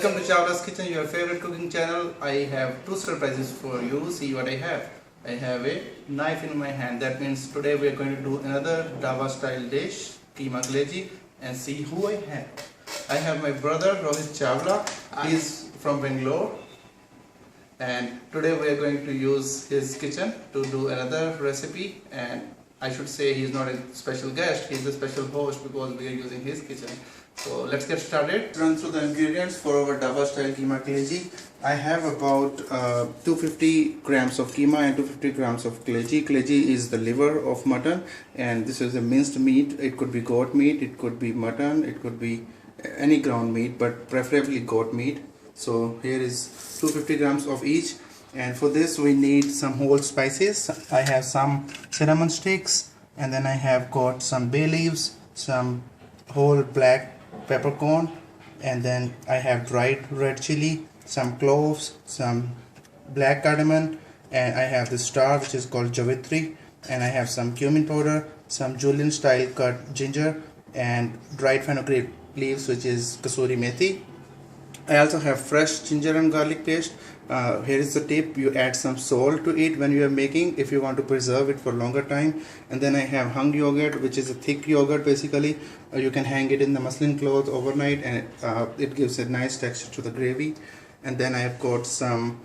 Welcome to Chawla's Kitchen, your favorite cooking channel. I have two surprises for you. See what I have. I have a knife in my hand. That means today we are going to do another Dhaba style dish, Keema Kaleji, and see who I have. I have my brother Rohit Chawla. He is from Bangalore, and today we are going to use his kitchen to do another recipe. And I should say he is not a special guest, he is a special host because we are using his kitchen. So let's get started. Run through the ingredients for our Dhaba style Keema Kaleji. I have about 250 grams of keema and 250 grams of kaleji. Kaleji is the liver of mutton, and this is a minced meat. It could be goat meat, it could be mutton, it could be any ground meat, but preferably goat meat. So here is 250 grams of each, and for this we need some whole spices. I have some cinnamon sticks, and then I have got some bay leaves, some whole black peppercorn, and then I have dried red chili, some cloves, some black cardamom, and I have this star which is called javitri, and I have some cumin powder, some julienne style cut ginger, and dried fenugreek leaves which is kasuri methi. I also have fresh ginger and garlic paste. Here is the tip: you add some salt to it when you are making if you want to preserve it for longer time. And then I have hung yogurt, which is a thick yogurt basically. You can hang it in the muslin cloth overnight, and it gives a nice texture to the gravy. And then I have got some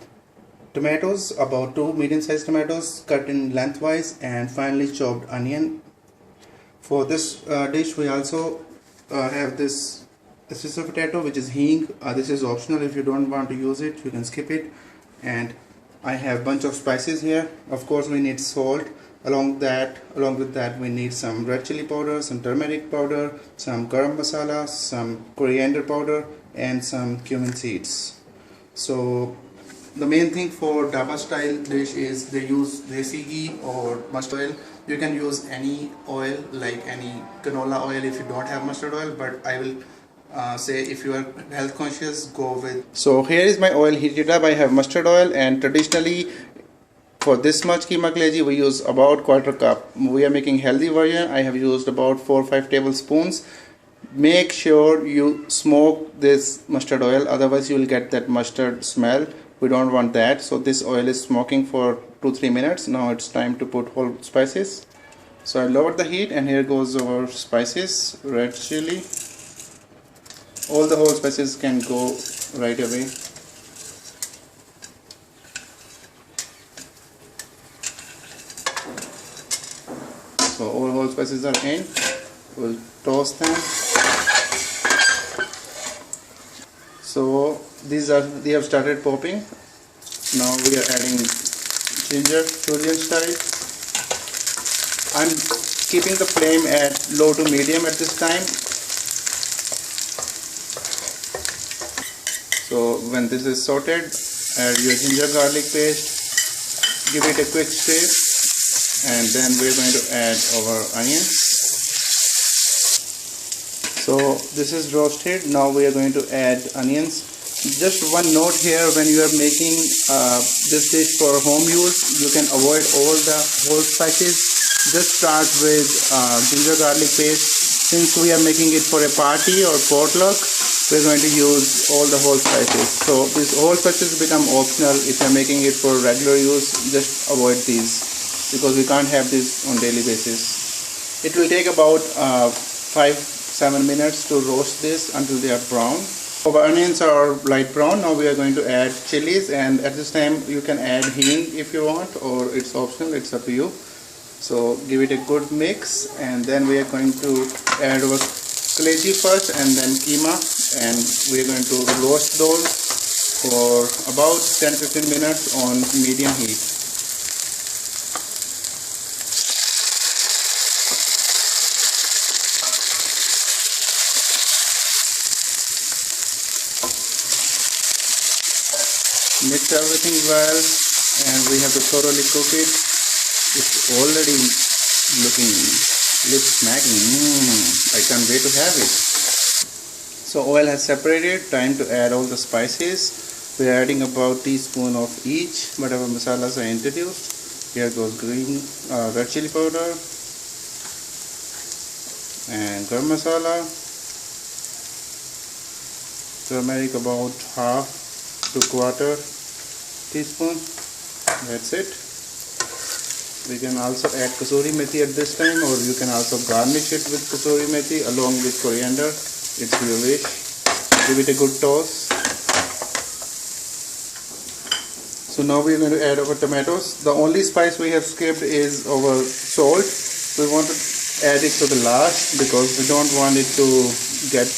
tomatoes, about 2 medium-sized tomatoes cut in lengthwise, and finely chopped onion. For this dish we also have this is a potato which is hing. This is optional. If you don't want to use it, you can skip it. And I have bunch of spices here. Of course we need salt. Along with that we need some red chili powder, some turmeric powder, some garam masala, some coriander powder, and some cumin seeds. So the main thing for Dhaba style dish is they use desi ghee or mustard oil. You can use any oil, like any canola oil if you don't have mustard oil, but I will say if you are health conscious, go with. So here is my oil heated up. I have mustard oil, and traditionally for this much keema kaleji we use about quarter cup. We are making healthy version. I have used about 4 or 5 tablespoons. Make sure you smoke this mustard oil, otherwise you will get that mustard smell. We don't want that. So this oil is smoking for 2-3 minutes. Now it's time to put whole spices. So I lowered the heat, and here goes our spices. Red chili, all the whole spices can go right away. So all whole spices are in. We'll toss them. So they have started popping. Now we are adding ginger, julienne style. I'm keeping the flame at low to medium at this time. So when this is sauteed, add your ginger garlic paste, give it a quick stir, and then we're going to add our onions. So this is roasted. Now we are going to add onions. Just one note here: when you are making this dish for home use, you can avoid all the whole spices. Just start with ginger garlic paste. Since we are making it for a party or potluck, we're going to use all the whole spices. So these whole spices become optional. If you're making it for regular use, just avoid these because we can't have this on daily basis. It will take about 5-7 minutes to roast this until they are brown. Our onions are light brown. Now we are going to add chilies, and at this time you can add hing if you want, or it's optional, it's up to you. So give it a good mix, and then we are going to add our kaleji first and then keema, and we are going to roast those for about 10-15 minutes on medium heat. Mix everything well, and we have to thoroughly cook it. It's already looks smacking. I can't wait to have it. So oil has separated. Time to add all the spices. We are adding about teaspoon of each, whatever masalas are introduced. Here goes green red chili powder and garam masala, turmeric about half to quarter teaspoon. That's it. We can also add kasuri methi at this time, or you can also garnish it with kasuri methi along with coriander. It's your wish. Give it a good toss. So now we are going to add our tomatoes. The only spice we have skipped is our salt. We want to add it to the last because we don't want it to get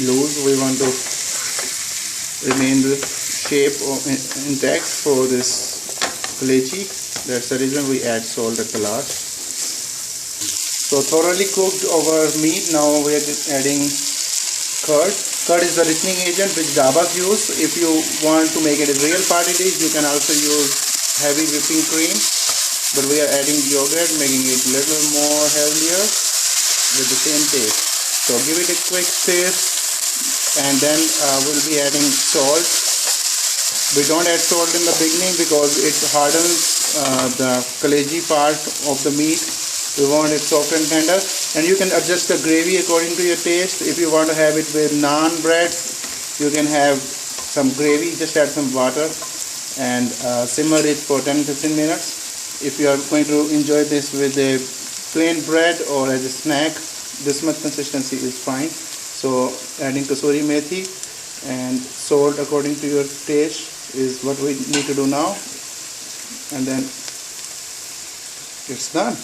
loose. We want to remain the shape intact for this kaleji. That's the reason we add salt at the last. So thoroughly cooked our meat. Now we are adding curd. Curd is the thickening agent which dabas use. If you want to make it a real party dish, you can also use heavy whipping cream. But we are adding yogurt, making it a little more healthier with the same taste. So give it a quick stir, and then we'll be adding salt. We don't add salt in the beginning because it hardens the kaleji part of the meat. We want it soft and tender, and you can adjust the gravy according to your taste. If you want to have it with naan bread, you can have some gravy, just add some water and simmer it for 10-15 minutes. If you are going to enjoy this with a plain bread or as a snack, this much consistency is fine. So adding kasuri methi and salt according to your taste is what we need to do now, and then it's done.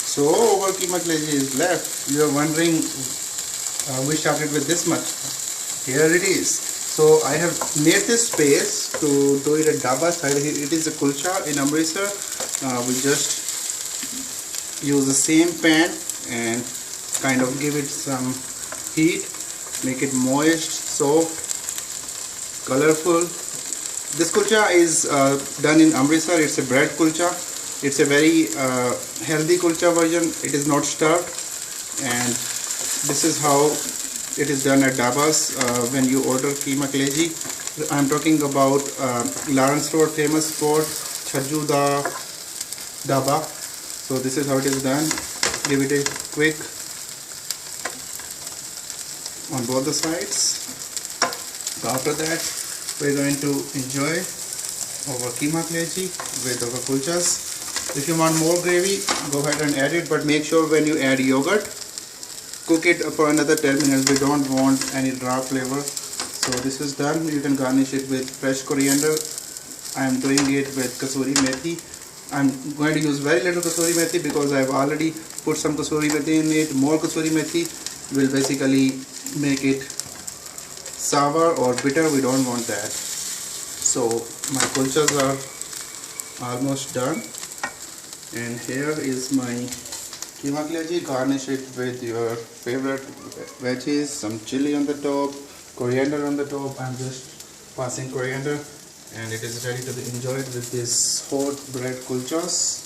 So our keema kaleji is left. You are wondering, we started with this much. Here it is. So I have made this space to do it at dhaba style. It is a kulcha in Amritsar. We just use the same pan and kind of give it some heat, make it moist, soft, colorful. This kulcha is done in Amritsar. It's a bread kulcha. It's a very healthy kulcha version. It is not stuffed, and this is how it is done at dabas when you order keema kaleji. I'm talking about Lawrence Road famous spot Chhajju da Daba. So this is how it is done. Give it a quick on both the sides. So after that we're going to enjoy our keema kaleji with our kulchas. If you want more gravy, go ahead and add it, but make sure when you add yogurt, cook it for another 10 minutes. We don't want any raw flavor. So this is done. You can garnish it with fresh coriander. I am doing it with kasuri methi. I'm going to use very little kasuri methi because I've already put some kasuri methi in it. More kasuri methi will basically make it sour or bitter. We don't want that. So my kulchas are almost done, and here is my keema kaleji. Garnish it with your favorite veggies, some chili on the top, coriander on the top. I'm just passing coriander, and it is ready to be enjoyed with this hot bread kulchas.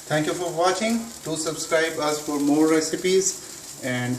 Thank you for watching. Do subscribe us for more recipes, and